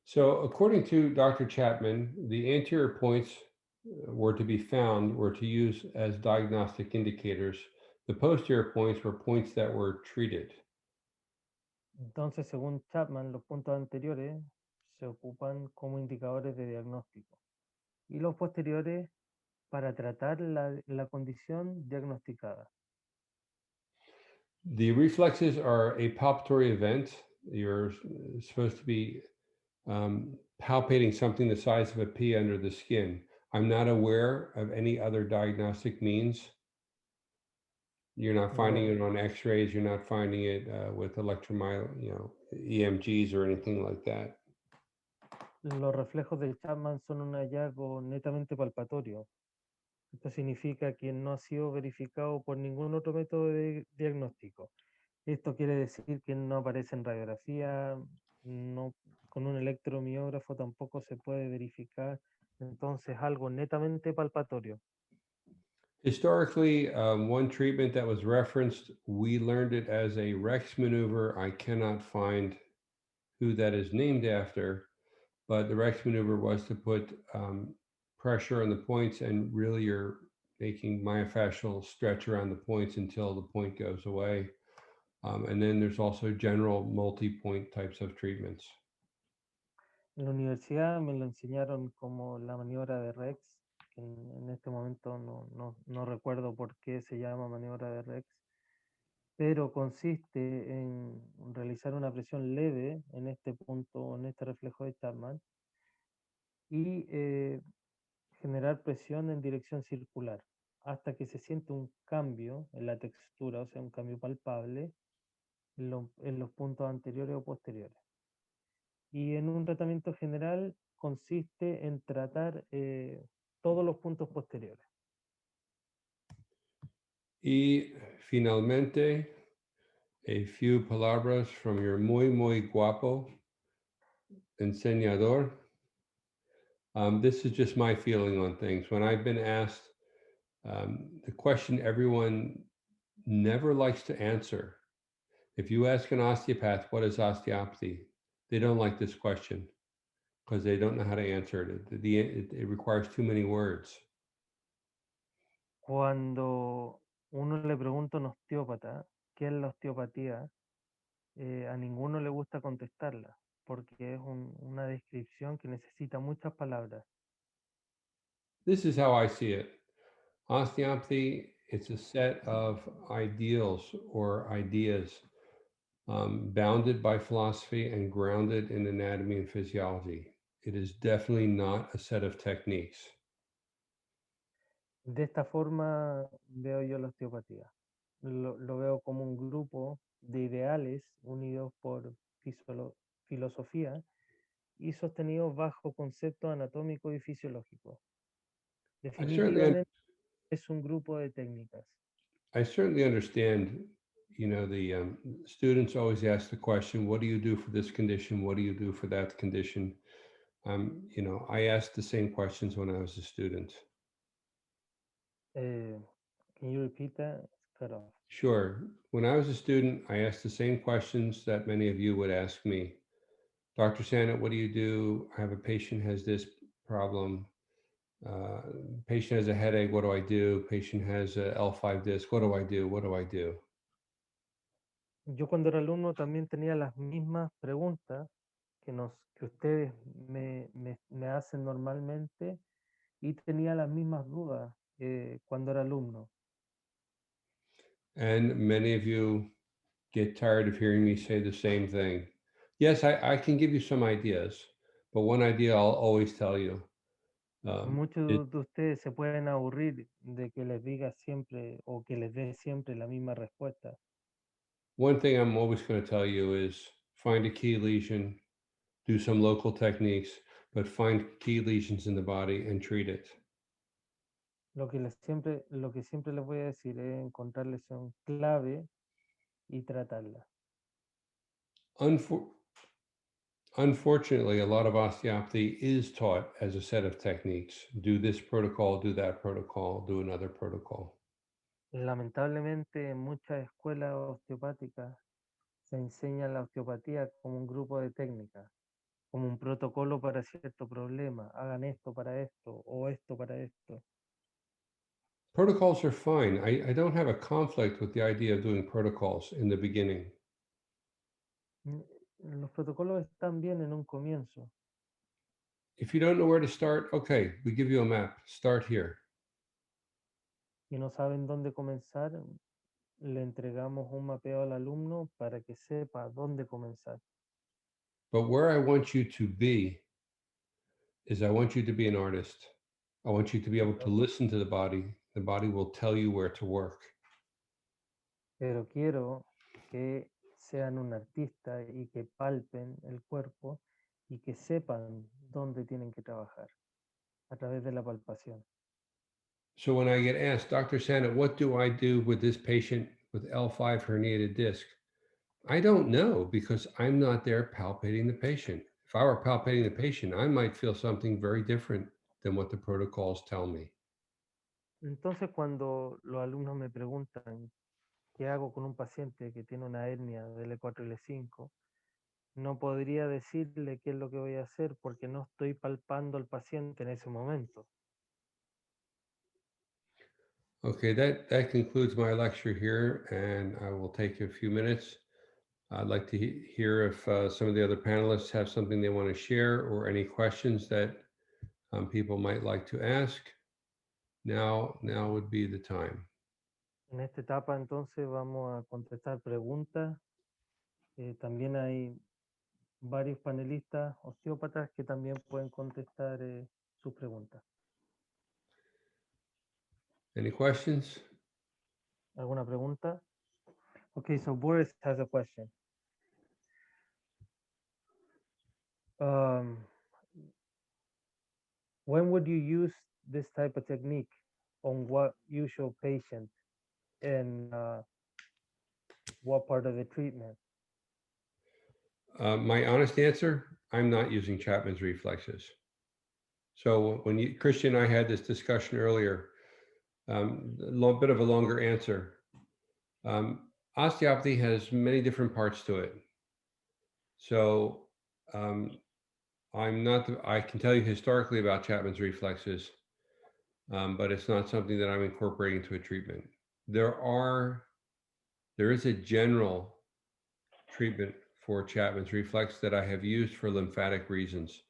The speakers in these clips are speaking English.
So, according to Dr. Chapman, the anterior points were to be found were to use as diagnostic indicators. The posterior points were points that were treated. Entonces, según Chapman, los puntos anteriores se ocupan como indicadores de diagnóstico y los posteriores para tratar la condición diagnosticada. The reflexes are a palpatory event. You're supposed to be palpating something the size of a pea under the skin. I'm not aware of any other diagnostic means. You're not finding Lo- it on X-rays. You're not finding it with EMGs or anything like that. los reflejos de Chapman son un hallazgo netamente palpatorio. Esto significa que no ha sido verificado por ningún otro método de diagnóstico. Esto quiere decir que no aparece en radiografía, no, con un electromiógrafo tampoco se puede verificar, entonces algo netamente palpatorio. Historically, one treatment that was referenced, we learned it as a Rex maneuver. I cannot find who that is named after, but the Rex maneuver was to put pressure on the points, and really you're making myofascial stretch around the points until the point goes away. And then there's also general multi-point types of treatments. En la universidad me lo enseñaron como la maniobra de Rex, que en este momento no recuerdo por qué se llama maniobra de Rex, pero consiste en realizar una presión leve en este punto, en este reflejo de Chapman, y generar presión en dirección circular hasta que se siente un cambio en la textura, o sea, un cambio palpable en los puntos anteriores o posteriores. Y en un tratamiento general consiste en tratar todos los puntos posteriores. Y finalmente, a few palabras from your muy guapo enseñador. This is just my feeling on things. When I've been asked the question everyone never likes to answer, if you ask an osteopath, what is osteopathy? They don't like this question because they don't know how to answer it. It requires too many words. Cuando uno le pregunta a un osteópata qué es la osteopatía, a ninguno le gusta contestarla, porque es una descripción que necesita muchas palabras. This is how I see it. Osteopathy, it's a set of ideals or ideas bounded by philosophy and grounded in anatomy and physiology. It is definitely not a set of techniques. De esta forma veo yo la osteopatía. Lo veo como un grupo de ideales unidos por filosofía y sostenidos bajo conceptos anatómicos y fisiológicos. I certainly, Definitivamente es un grupo de técnicas. I certainly understand. The students always ask the question, "What do you do for this condition? What do you do for that condition?" I asked the same questions when I was a student. Eh, can you repeat that? It's cut off. Sure. When I was a student, I asked the same questions that many of you would ask me. Dr. Sanet, what do you do? I have a patient has this problem. Uh, Patient has a headache. What do I do? Patient has a L5 disc. What do I do? What do I do? Yo cuando era alumno también tenía las mismas preguntas que ustedes me hacen normalmente y tenía las mismas dudas cuando era alumno. And many of you get tired of hearing me say the same thing. Yes, I can give you some ideas, but one idea I'll always tell you. It, Muchos de ustedes se pueden aburrir de que les diga siempre o que les dé siempre la misma respuesta. one thing I'm always going to tell you is find a key lesion, do some local techniques, but find key lesions in the body and treat it. Lo que siempre les voy a decir es encontrar lesión clave y tratarla. Unfor- Unfortunately, a lot of osteopathy is taught as a set of techniques. Do this protocol, do that protocol, do another protocol. Lamentablemente, en muchas escuelas osteopáticas se enseña la osteopatía como un grupo de técnicas, como un protocolo para cierto problema. Hagan esto para esto o esto para esto. Protocols are fine. I don't have a conflict with the idea of doing protocols in the beginning. Mm, Los protocolos están bien en un comienzo. If you don't know where to start, okay, we give you a map. Start here. Y no saben dónde comenzar, le entregamos un mapeo al alumno para que sepa dónde comenzar. But where I want you to be is I want you to be an artist. I want you to be able to Entonces, listen to the body. The body will tell you where to work. pero quiero que sean un artista y que palpen el cuerpo y que sepan dónde tienen que trabajar a través de la palpación. So when I get asked, Dr. Sanet, what do I do with this patient with L5 herniated disc? I don't know because I'm not there palpating the patient. If I were palpating the patient, I might feel something very different than what the protocols tell me. Entonces, cuando los alumnos me preguntan qué hago con un paciente que tiene una hernia del E4 y L5, no podría decirle qué es lo que voy a hacer porque no estoy palpando al paciente en ese momento. Okay, that concludes my lecture here, and I will take a few minutes. I'd like to hear if some of the other panelists have something they want to share or any questions that people might like to ask. Now would be the time. En esta etapa entonces vamos a contestar preguntas. También hay varios panelistas osteópatas que también pueden contestar sus preguntas. Any questions? ¿Alguna pregunta? Okay, so Boris has a question. When would you use this type of technique on what usual patient and what part of the treatment? My honest answer, I'm not using Chapman's reflexes. So when Christian and I had this discussion earlier, a little bit of a longer answer. Osteopathy has many different parts to it. So I can tell you historically about Chapman's reflexes, but it's not something that I'm incorporating into a treatment. There is a general treatment for Chapman's reflex that I have used for lymphatic reasons.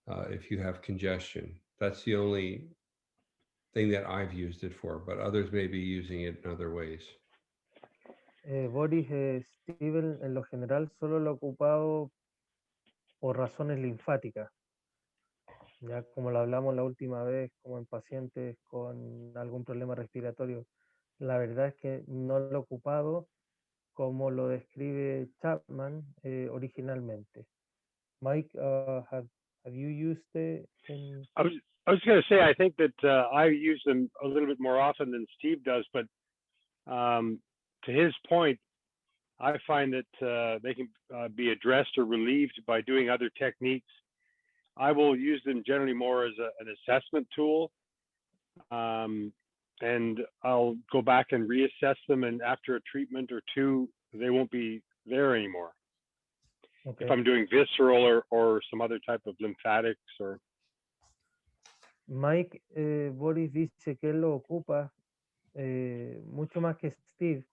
If you have congestion, that's the only thing that I've used it for, but others may be using it in other ways. Boris, Steven en lo general solo lo ha ocupado por razones linfáticas, ya como lo hablamos la última vez, como en pacientes con algún problema respiratorio. La verdad es que no lo ha ocupado como lo describe Chapman originalmente. Mike, have you used it in... I was going to say, I think that I use them a little bit more often than Steve does, but to his point, I find that they can be addressed or relieved by doing other techniques. I will use them generally more as an assessment tool, and I'll go back and reassess them, and after a treatment or two, they won't be there anymore. Okay. If I'm doing visceral or some other type of lymphatics or... Mike, Boris dice que él lo ocupa mucho más que Steve,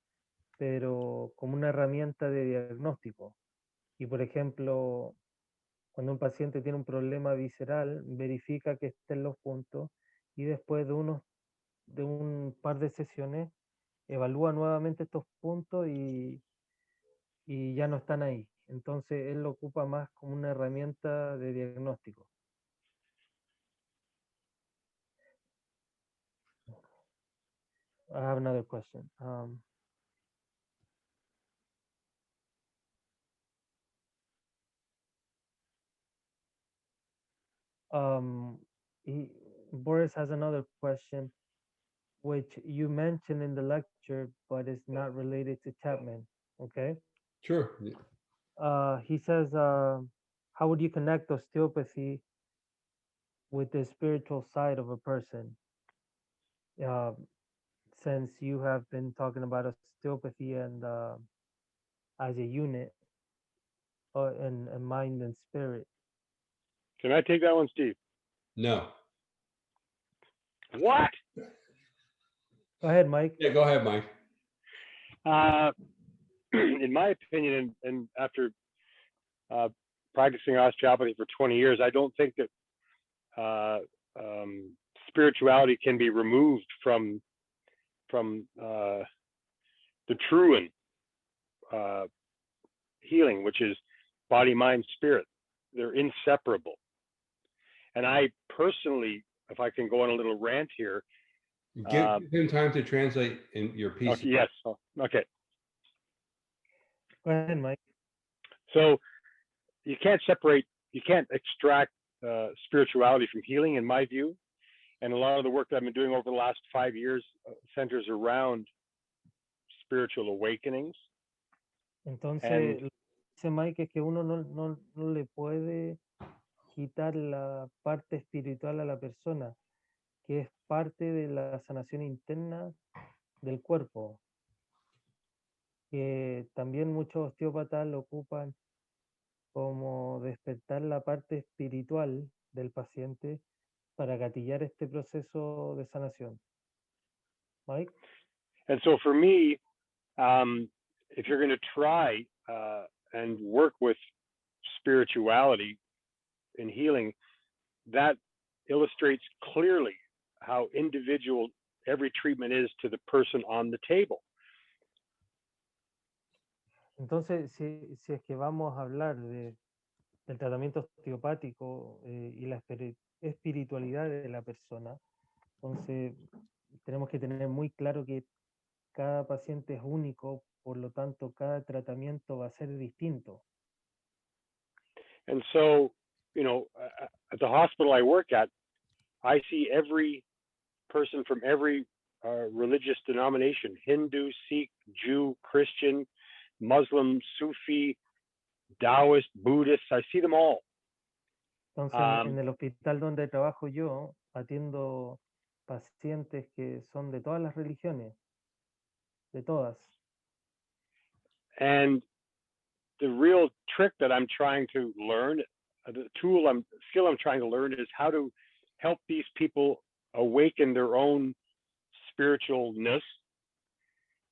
pero como una herramienta de diagnóstico. Y por ejemplo, cuando un paciente tiene un problema visceral, verifica que estén los puntos y después de un par de sesiones evalúa nuevamente estos puntos y ya no están ahí. Entonces él lo ocupa más como una herramienta de diagnóstico. I have another question. Boris has another question, which you mentioned in the lecture, but it's not related to Chapman. Okay. Sure. He says, how would you connect osteopathy with the spiritual side of a person? Since you have been talking about osteopathy and as a unit, and mind and spirit, Can I take that one, Steve? No. What? Go ahead, Mike. Yeah, go ahead, Mike. In my opinion, and after practicing osteopathy for 20 years, I don't think that spirituality can be removed from the true healing, which is body, mind, spirit. They're inseparable. And I personally, if I can go on a little rant here. Give him time to translate in your piece. Okay, yes. Okay. Go ahead, Mike. So you can't extract spirituality from healing, in my view. And a lot of the work that I've been doing over the last 5 years centers around spiritual awakenings. Entonces, lo que dice Mike es que uno no le puede quitar la parte espiritual a la persona, que es parte de la sanación interna del cuerpo. Que también muchos osteópatas lo ocupan como despertar la parte espiritual del paciente para gatillar este proceso de sanación. Mike? And so for me, if you're going to try and work with spirituality in healing, that illustrates clearly how individual every treatment is to the person on the table. Entonces, si es que vamos a hablar del tratamiento osteopático y la espiritualidad de la persona, entonces tenemos que tener muy claro que cada paciente es único, por lo tanto, cada tratamiento va a ser distinto. And so, at the hospital I work at, I see every person from every religious denomination: Hindu, Sikh, Jew, Christian, Muslim, Sufi, Taoist, Buddhist. I see them all. Entonces, en el hospital donde trabajo yo, atiendo pacientes que son de todas las religiones, de todas. And the real trick that I'm trying to learn, the skill I'm trying to learn, is how to help these people awaken their own spiritualness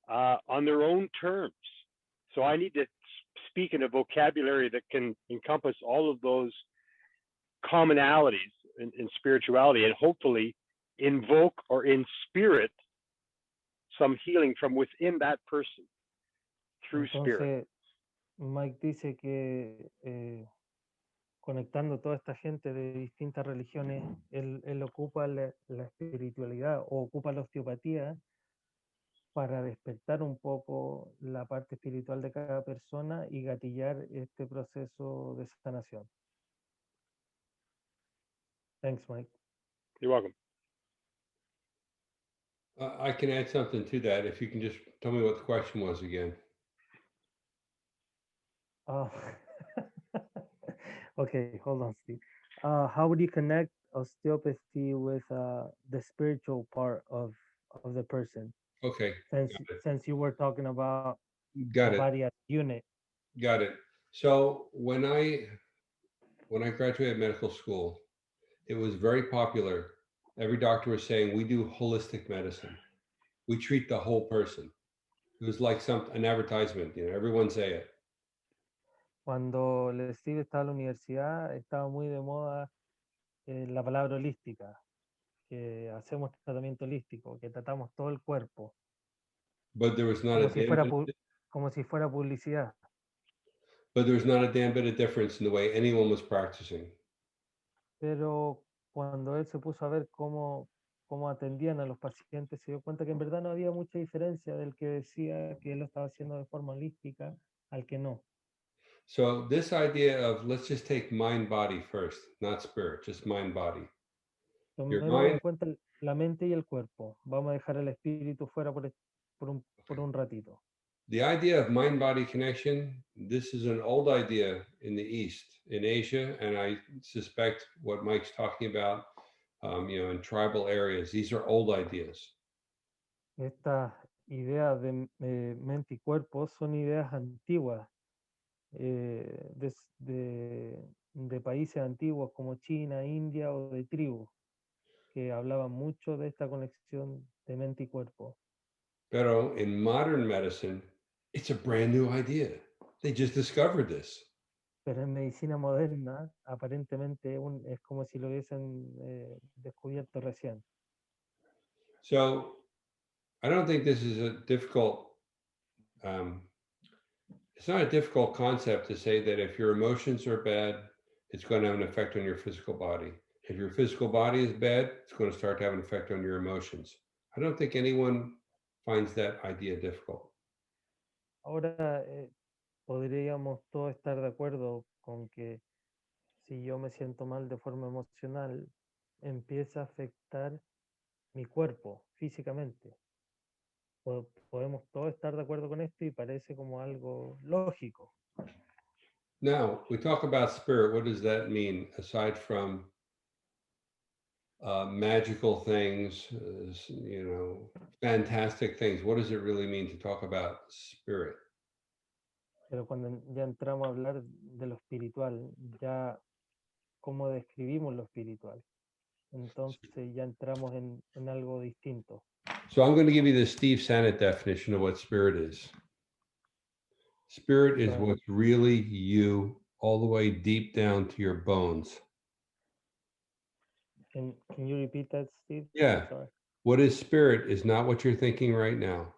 on their own terms. So I need to speak in a vocabulary that can encompass all of those commonalities in spirituality, and hopefully invoke or inspirit some healing from within that person through spirit. Mike dice que conectando toda esta gente de distintas religiones, él ocupa la espiritualidad o ocupa la osteopatía para despertar un poco la parte espiritual de cada persona y gatillar este proceso de sanación. Thanks, Mike. You're welcome. I can add something to that if you can just tell me what the question was again. Okay, hold on, Steve. How would you connect osteopathy with the spiritual part of the person? Okay. Since you were talking about Got it. body as unit. Got it. So when I graduated medical school, it was very popular. Every doctor was saying, we do holistic medicine. We treat the whole person. It was like an advertisement, everyone say it. Cuando Steve estaba en la universidad, estaba muy de moda la palabra holística, que hacemos tratamiento holístico, que tratamos todo el cuerpo. But there was not como si fuera publicidad. But there was not a damn bit of difference in the way anyone was practicing. Pero cuando él se puso a ver cómo atendían a los pacientes, se dio cuenta que en verdad no había mucha diferencia del que decía que él lo estaba haciendo de forma holística al que no. So this idea of let's just take mind body first, not spirit, just mind body. Tomemos en cuenta la mente y el cuerpo. Vamos a dejar el espíritu fuera por un ratito. The idea of mind-body connection, this is an old idea in the East, in Asia, and I suspect what Mike's talking about, in tribal areas, these are old ideas. Estas ideas de mente y cuerpo son ideas antiguas de de países antiguos como China, India o de tribus, que hablaban mucho de esta conexión de mente y cuerpo. Pero in modern medicine, it's a brand new idea. They just discovered this. Pero en medicina moderna, aparentemente es como si lo hubiesen descubierto recién. So I don't think this is a difficult, it's not a difficult concept to say that if your emotions are bad, it's going to have an effect on your physical body. If your physical body is bad, it's going to start to have an effect on your emotions. I don't think anyone finds that idea difficult. Ahora podríamos todos estar de acuerdo con que si yo me siento mal de forma emocional, empieza a afectar mi cuerpo físicamente. Podemos todos estar de acuerdo con esto y parece como algo lógico. Now, we talk about spirit. What does that mean aside from magical things, fantastic things? What does it really mean to talk about spirit? Pero cuando ya entramos a hablar de lo espiritual, ya cómo describimos lo espiritual, entonces ya entramos en algo distinto. So I'm going to give you the Steve Sanet definition of what spirit is. Spirit is Right. what's really you all the way deep down to your bones. Can you repeat that, Steve? Yeah. Sorry. What is spirit is not what you're thinking right now.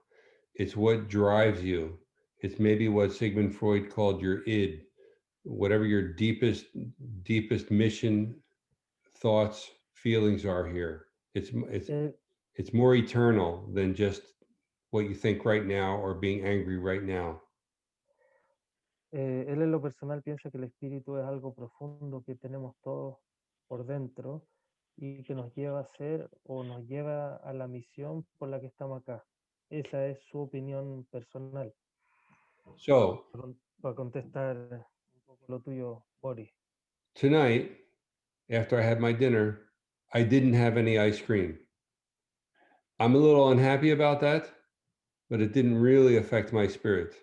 It's what drives you. It's maybe what Sigmund Freud called your id, whatever your deepest mission, thoughts, feelings are here. It's more eternal than just what you think right now or being angry right now. Él en lo personal piensa que el espíritu es algo profundo que tenemos todos por dentro y que nos lleva a ser o nos lleva a la misión por la que estamos acá. Esa es su opinión personal. So Para contestar un poco lo tuyo, Boris. tonight, after I had my dinner, I didn't have any ice cream. I'm a little unhappy about that, but it didn't really affect my spirit.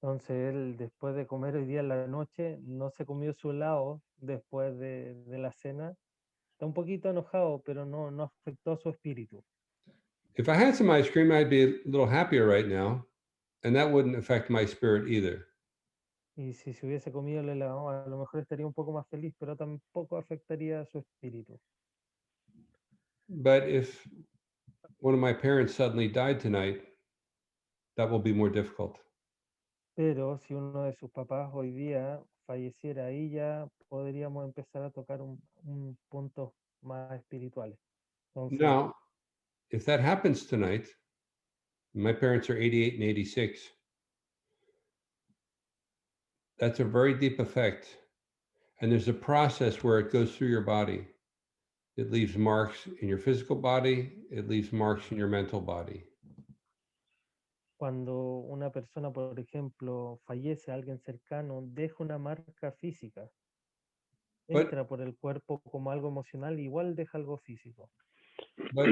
Entonces él después de comer hoy día en la noche no se comió su helado después de la cena. Está un poquito enojado, pero no afectó a su espíritu. If I had some ice cream, I'd be a little happier right now, and that wouldn't affect my spirit either. Y si se hubiese comido el helado, a lo mejor estaría un poco más feliz, pero tampoco afectaría a su espíritu. But if one of my parents suddenly died tonight, that will be more difficult. Pero si uno de sus papás hoy día falleciera, ahí ya podríamos empezar a tocar un punto más espirituales. Entonces, Now, if that happens tonight, my parents are 88 and 86. That's a very deep effect. And there's a process where it goes through your body. It leaves marks in your physical body, it leaves marks in your mental body. cuando una persona, por ejemplo, fallece, alguien cercano, deja una marca física, But, entra por el cuerpo como algo emocional, igual deja algo físico. but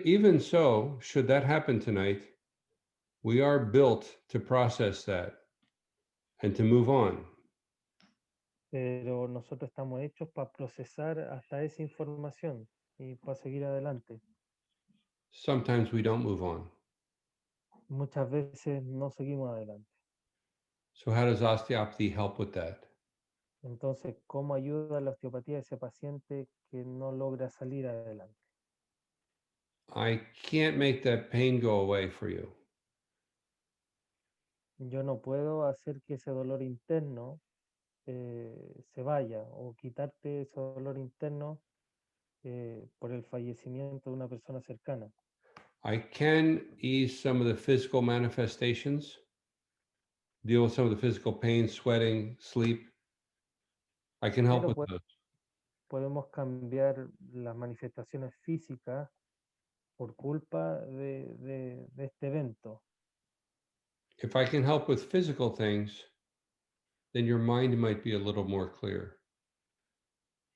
even so, should that happen tonight, we are built to process that and to move on. Pero nosotros estamos hechos para procesar hasta esa información y para seguir adelante. Sometimes we don't move on. Muchas veces no seguimos adelante. So how does osteopathy help with that? Entonces, ¿cómo ayuda la osteopatía a ese paciente que no logra salir adelante? I can't make that pain go away for you. Yo no puedo hacer que ese dolor interno se vaya o quitarte ese dolor interno por el fallecimiento de una persona cercana. I can ease some of the physical manifestations, deal with some of the physical pain, sweating, sleep. I can help Pero with those. podemos cambiar las manifestaciones físicas por culpa de este evento. If I can help with physical things, then your mind might be a little more clear.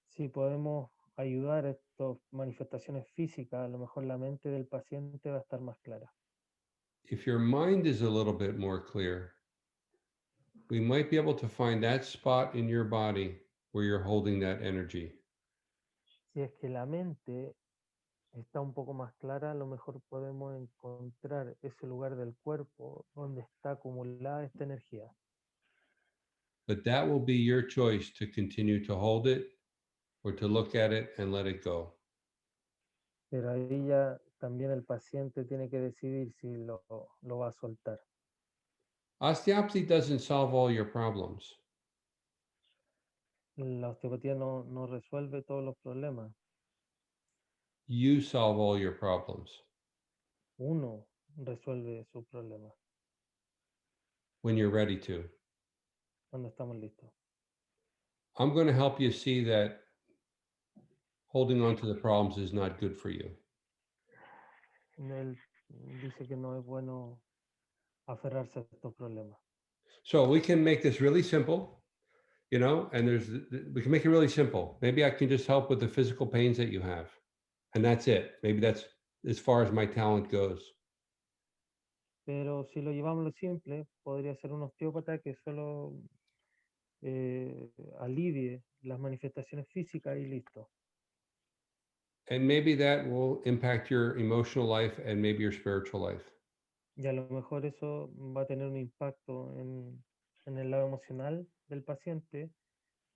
Si podemos ayudar a estas manifestaciones físicas, a lo mejor la mente del paciente va a estar más clara. If your mind is a little bit more clear, we might be able to find that spot in your body where you're holding that energy. Si es que la mente está un poco más clara, a lo mejor podemos encontrar ese lugar del cuerpo donde está acumulada esta energía. But that will be your choice to continue to hold it or to look at it and let it go. Pero ahí ya también el paciente tiene que decidir si lo va a soltar. Osteopathy doesn't solve all your problems. La osteopatía no resuelve todos los problemas. You solve all your problems Uno resuelve sus problemas when you're ready to. cuando estamos listos. I'm going to help you see that holding on to the problems is not good for you. Él dice que no es bueno aferrarse a estos problemas. So we can make this really simple, and we can make it really simple. Maybe I can just help with the physical pains that you have, and that's it. Maybe that's as far as my talent goes. Pero si lo llevamos a lo simple, podría ser un osteópata que solo alivie las manifestaciones físicas y listo. And maybe that will impact your emotional life and maybe your spiritual life. Y a lo mejor eso va a tener un impacto en el lado emocional del paciente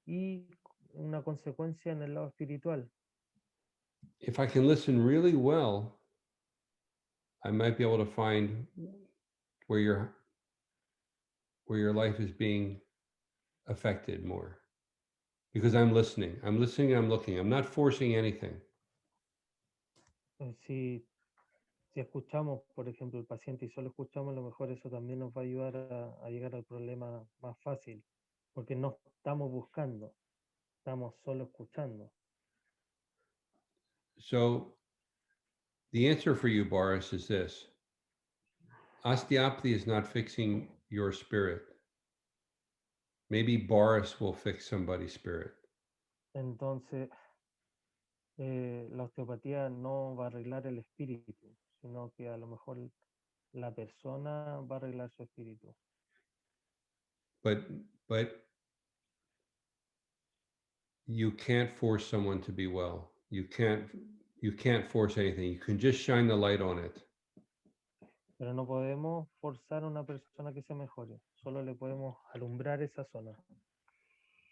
y una consecuencia en el lado espiritual. If I can listen really well, I might be able to find where your life is being affected more. Because I'm listening, I'm looking, I'm not forcing anything. Si escuchamos, por ejemplo, el paciente y solo escuchamos, a lo mejor eso también nos va a ayudar a llegar al problema más fácil, porque no estamos buscando, estamos solo escuchando. So the answer for you, Boris, is this. Osteopathy is not fixing your spirit. Maybe Boris will fix somebody's spirit. Entonces, la osteopatía no va a arreglar el espíritu, sino que a lo mejor la persona va a arreglar su espíritu. But you can't force someone to be well. You can't force anything. You can just shine the light on it. Pero no podemos forzar a una persona que se mejore, solo le podemos alumbrar esa zona.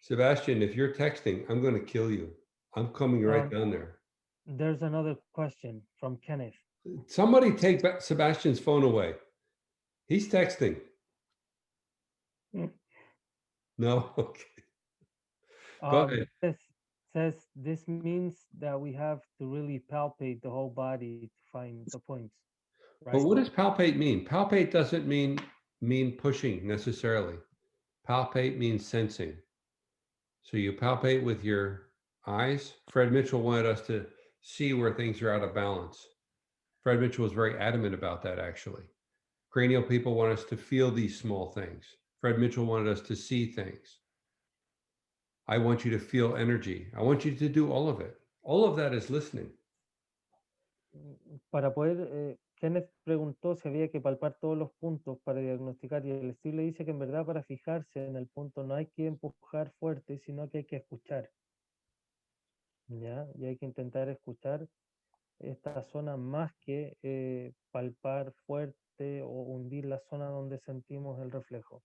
Sebastian, if you're texting, I'm going to kill you. I'm coming right down there. There's another question from Kenneth. Somebody take Sebastian's phone away. He's texting. No? Okay. Go ahead. This means that we have to really palpate the whole body to find the points. Right? But what does palpate mean? Palpate doesn't mean pushing necessarily. Palpate means sensing. So you palpate with your eyes. Fred Mitchell wanted us to see where things are out of balance. Fred Mitchell was very adamant about that, actually. Cranial people want us to feel these small things. Fred Mitchell wanted us to see things. I want you to feel energy. I want you to do all of it. All of that is listening. Para poder, Kenneth preguntó si había que palpar todos los puntos para diagnosticar, y el Steve le dice que en verdad para fijarse en el punto no hay que empujar fuerte, sino que hay que escuchar. ¿Ya? Y hay que intentar escuchar esta zona más que palpar fuerte o hundir la zona donde sentimos el reflejo.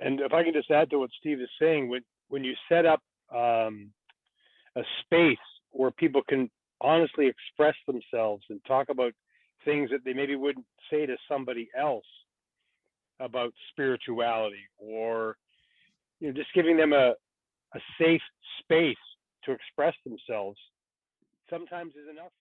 And if I can just add to what Steve is saying, when you set up a space where people can honestly express themselves and talk about things that they maybe wouldn't say to somebody else about spirituality, or just giving them a safe space to express themselves, sometimes is enough